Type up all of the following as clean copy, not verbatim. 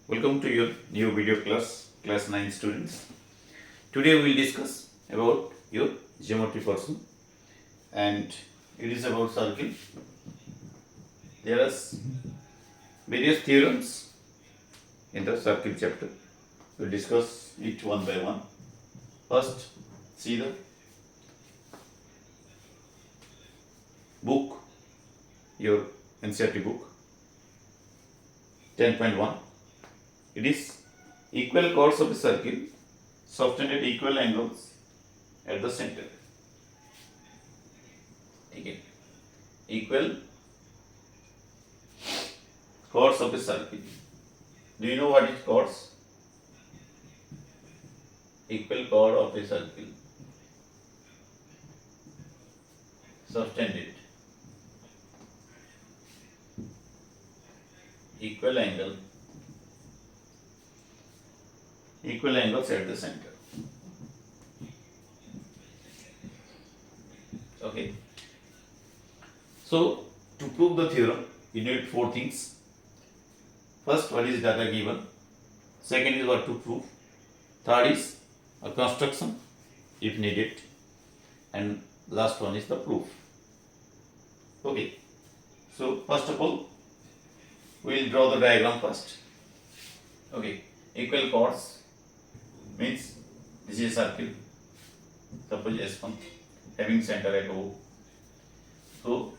Welcome to your new video class 9 students. Today we will discuss about your geometry portion and it is about circle. There are various theorems in the circle chapter. We will discuss it one by one. First, see the book, your NCERT book 10.1. It is equal chords of a circle subtend at equal angles at the center. Okay. Equal chords of a circle. Do you know what is chords? Equal chord of a circle subtended equal angles at the center. Okay. So to prove the theorem, you need four things. First, what is data given? Second is what to prove. Third is a construction if needed. And last one is the proof. Okay. So first of all, we will draw the diagram first. Okay. Equal chords means this is a circle. Suppose S1 having center at O. So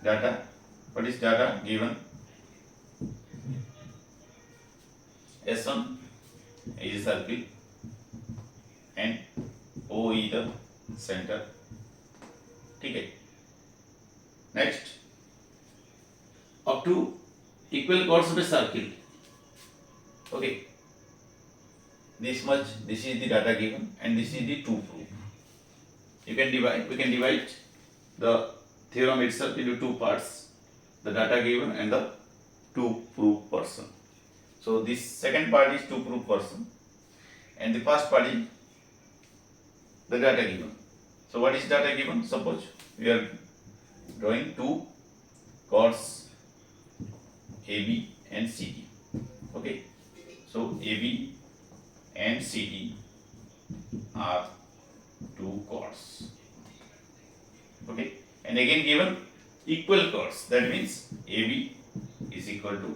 data, what is data given? S1 is a circle and O is the center. Okay. Next, up to equal chords of a circle. Okay. This much, this is the data given and this is the two proof. We can divide the theorem itself into two parts, the data given and the two proof portion. So this second part is two proof portion and the first part is the data given. So what is data given? Suppose we are drawing two chords AB and CD. Okay. So AB and CD are two chords. Okay. And again given equal chords. That means AB is equal to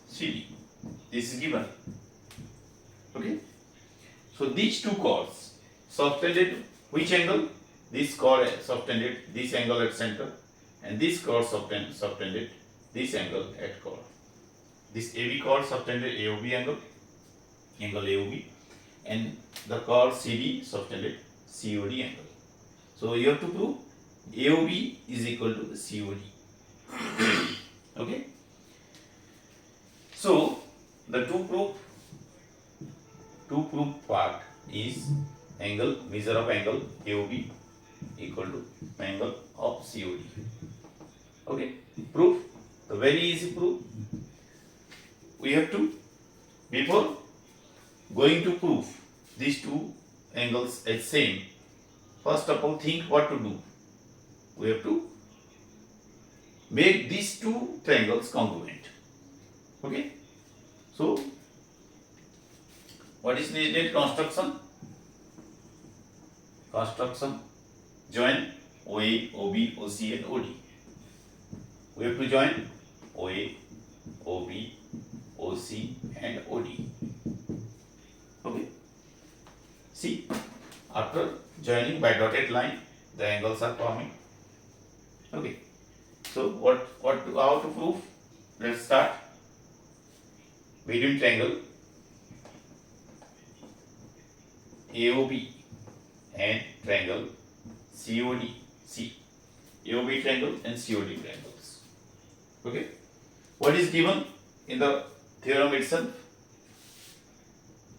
CD. This is given. Okay. So these two chords subtended which angle? This chord subtended this angle at center and this chord subtended this angle at chord. This AB chord subtended AOB angle AOB, and the chord CD subtended COD angle. So you have to prove AOB is equal to COD. Okay. So the two proof part is angle, measure of angle AOB equal to angle of COD. Okay. Proof, the very easy proof. We have to, before going to prove these two angles as same, first of all think what to do. We have to make these two triangles congruent. Okay. So what is needed? Construction. Join OA, OB, OC and OD. We have to join OA, OB, OC and OD. Okay. See, after joining by dotted line, the angles are forming. Okay. So how to prove? Let's start. Between triangle AOB and triangle COD. See, AOB triangle and COD triangles. Okay. What is given in the theorem itself?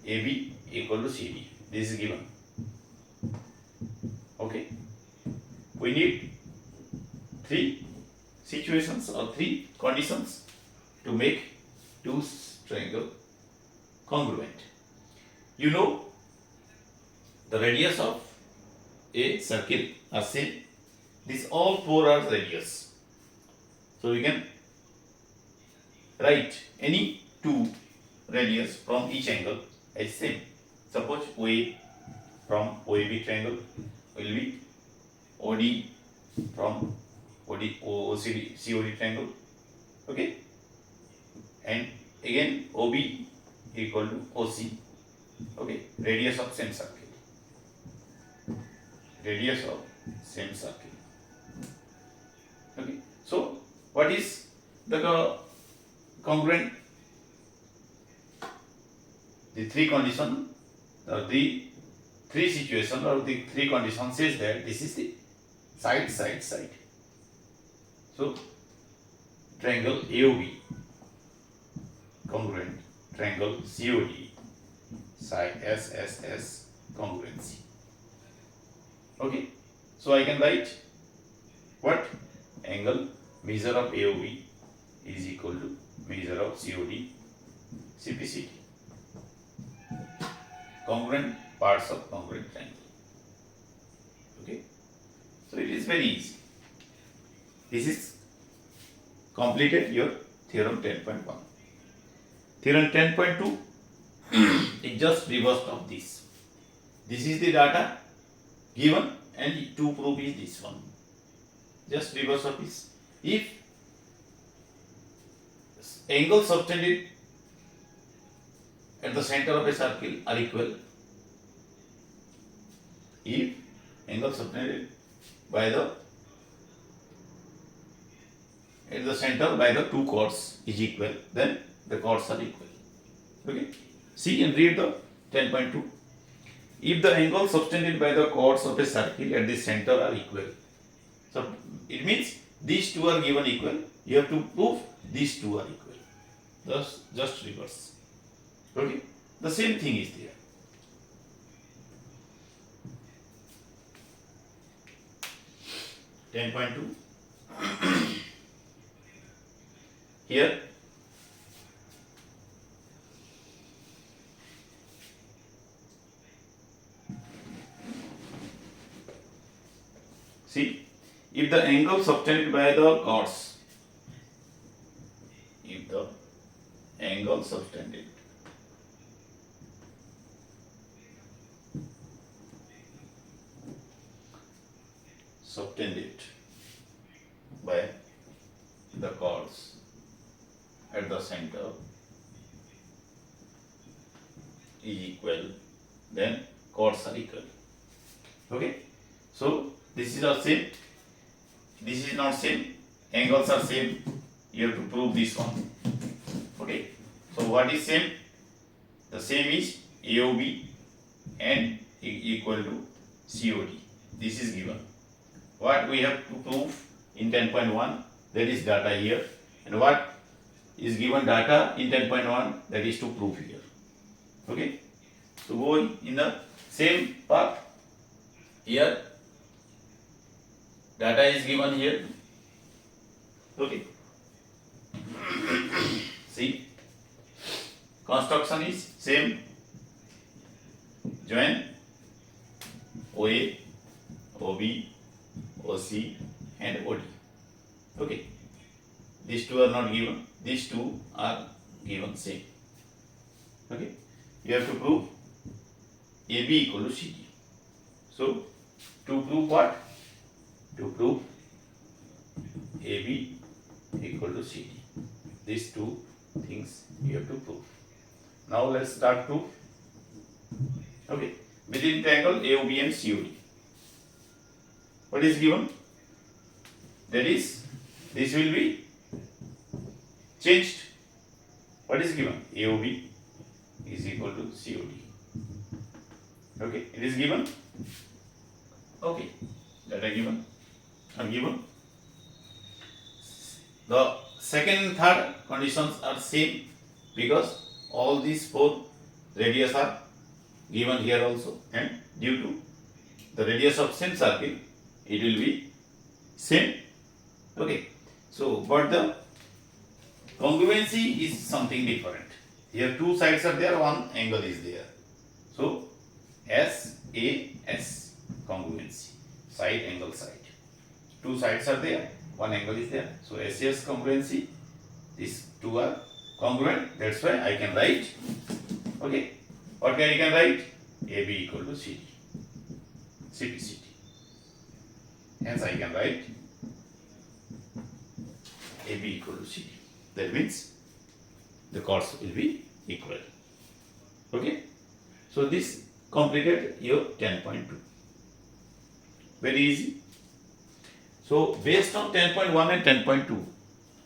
AB equal to CD. This is given. Okay. We need three situations or three conditions to make two triangle congruent. You know the radius of a circle are same. These all four are radius. So we can write any two radius from each angle is same. Suppose OA from OAB triangle will be OD from OCD COD triangle. Okay, and again OB equal to OC. Okay, radius of same circle. Radius of same circle. Okay, so what is the congruent? The three condition, the three situation or the three conditions says that this is the side. So triangle AOB congruent, triangle COD side SSS congruency. Okay, so I can write what? Angle measure of AOB is equal to measure of COD CPCD. Congruent parts of congruent triangle. Okay, so it is very easy. This is completed your theorem 10.1. Theorem 10.2 is just reverse of this. This is the data given and to prove is this one. Just reverse of this. If angles subtended at the center of a circle are equal, if angles subtended by the at the center by the two chords is equal, then the chords are equal. Okay, see and read the 10.2. If the angles subtended by the chords of a circle at the center are equal, so it means these two are given equal. You have to prove these two are equal. Thus, just reverse. Okay, the same thing is there. Here see, if the angle subtended by the chords, if the angle subtended by the chords at the center is equal, then chords are equal. Okay, so this is our same, this is not same, angles are same, you have to prove this one. Okay, so what is same? The same is AOB and equal to COD. This is given. What we have to prove in 10.1, that is data here, and what is given data in 10.1, that is to prove here. Okay, so go in the same path. Here data is given here. Okay, see, construction is same. Join OA, OB, OC and OD. Okay, these two are not given, these two are given same. Okay, you have to prove AB equal to CD. So to prove what? To prove AB equal to CD. These two things you have to prove. Now let's start proof. Okay, within triangle AOB and COD, what is given? That is, this will be changed. What is given? AOB is equal to COD. Okay, it is given. Okay, data given and given. The second and third conditions are same because all these four radius are given here also, and due to the radius of same circle, it will be same. Okay, so but the congruency is something different. Here two sides are there, one angle is there. So SAS congruency, side angle side. Two sides are there, one angle is there. So SAS congruency, these two are congruent. That's why I can write. Okay. What I can write? AB equal to CD. CPCD. Hence I can write AB equal to CD. That means the chords will be equal. Okay. So this completed your 10.2. Very easy. So based on 10.1 and 10.2,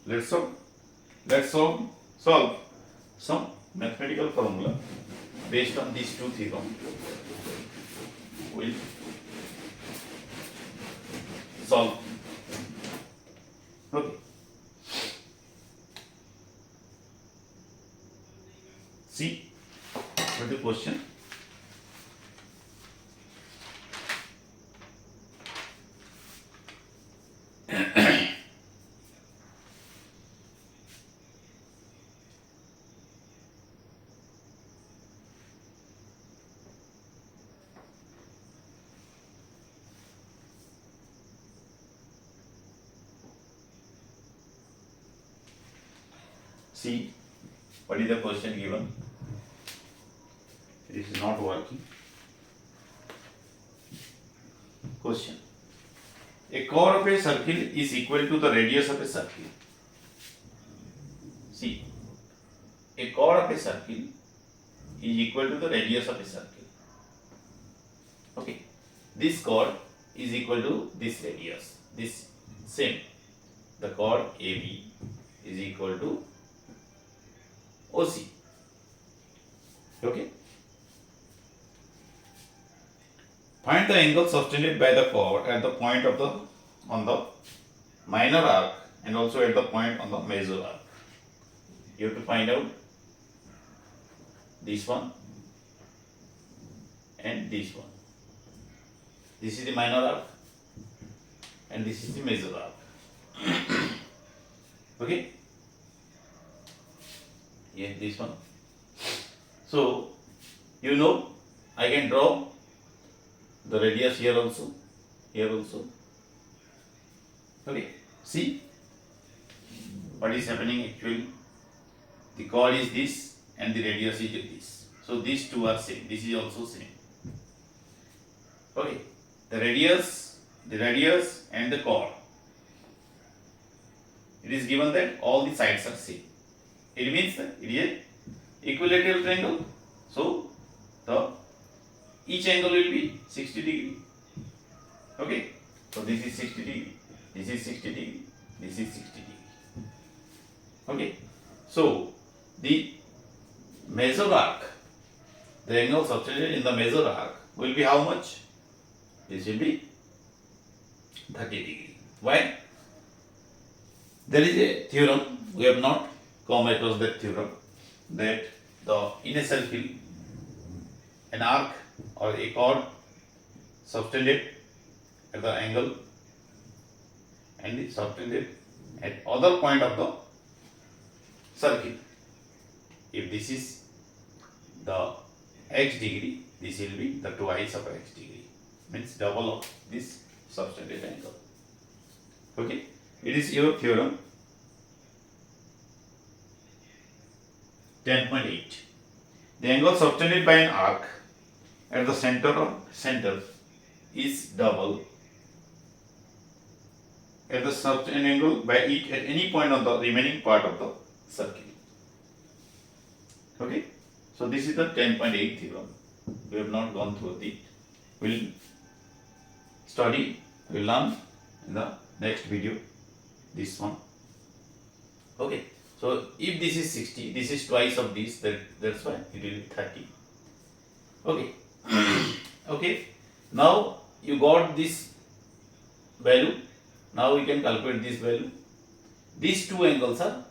let's solve some mathematical formula based on these two theorems. We'll solve. Okay. See what the question. See what is the question given. It is not working. Question. A chord of a circle is equal to the radius of a circle. See, a chord of a circle is equal to the radius of a circle. Okay. This chord is equal to this radius. This same. The chord AB is equal to OC. Okay. Find the angle subtended by the chord at the point of the on the minor arc and also at the point on the major arc. You have to find out this one and this one. This is the minor arc and this is the major arc. Okay. Yeah, this one. So you know I can draw the radius here also, here also. Okay, see what is happening actually. The chord is this and the radius is this. So these two are same. This is also same. Okay, the radius and the chord. It is given that all the sides are same. It means that it is an equilateral triangle. So each angle will be 60 degree. Okay. So this is 60 degree. This is 60 degree. This is 60 degree. Okay. So the major arc, the angle subtended in the major arc will be how much? This will be 30 degree. Why? There is a theorem. We have not come across that theorem that in a circle an arc or a chord subtended at the angle and is subtended at other point of the circle. If this is the x degree, this will be the twice of x degree, means double of this subtended angle. Okay, it is your theorem 10.8. The angle subtended by an arc at the center is double at the subtended angle by it at any point on the remaining part of the circle. Okay, so this is the 10.8 theorem. We have not gone through it. We'll study, we'll learn in the next video this one. Okay, so if this is 60, this is twice of this, that's why it will be 30. Okay. Okay, now you got this value. Now we can calculate this value. These two angles are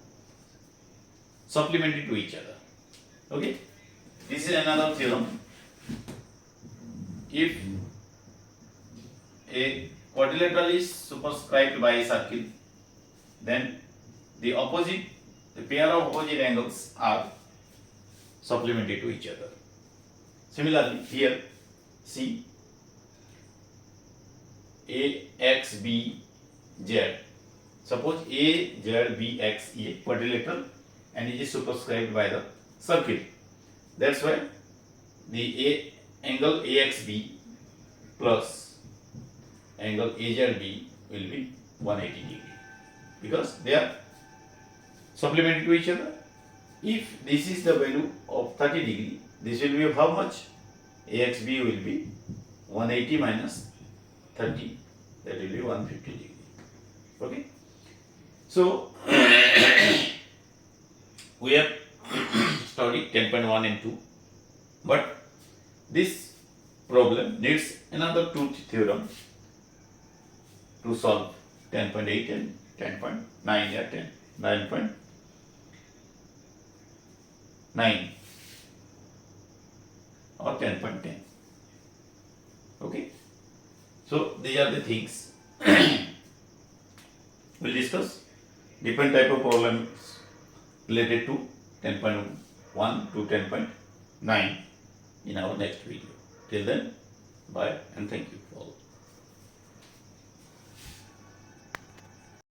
supplementary to each other. Okay, this is another theorem. If a quadrilateral is superscribed by a circle, then the pair of opposite angles are supplementary to each other. Similarly, here see A, X, B, Z. Suppose A, Z, B, X is a quadrilateral and it is superscribed by the circle. That's why the angle AXB plus angle AZB will be 180 degree because they are supplementary to each other. If this is the value of 30 degree, this will be of how much? AXB will be 180 minus 30, that will be 150 degree. Okay. So we have studied 10.1 and 2, but this problem needs another two theorems to solve 10.8 and 10.9 or 9.9 or 10.10. Okay. So these are the things we'll discuss. Different type of problems related to 10.1 to 10.9 in our next video. Till then, bye and thank you.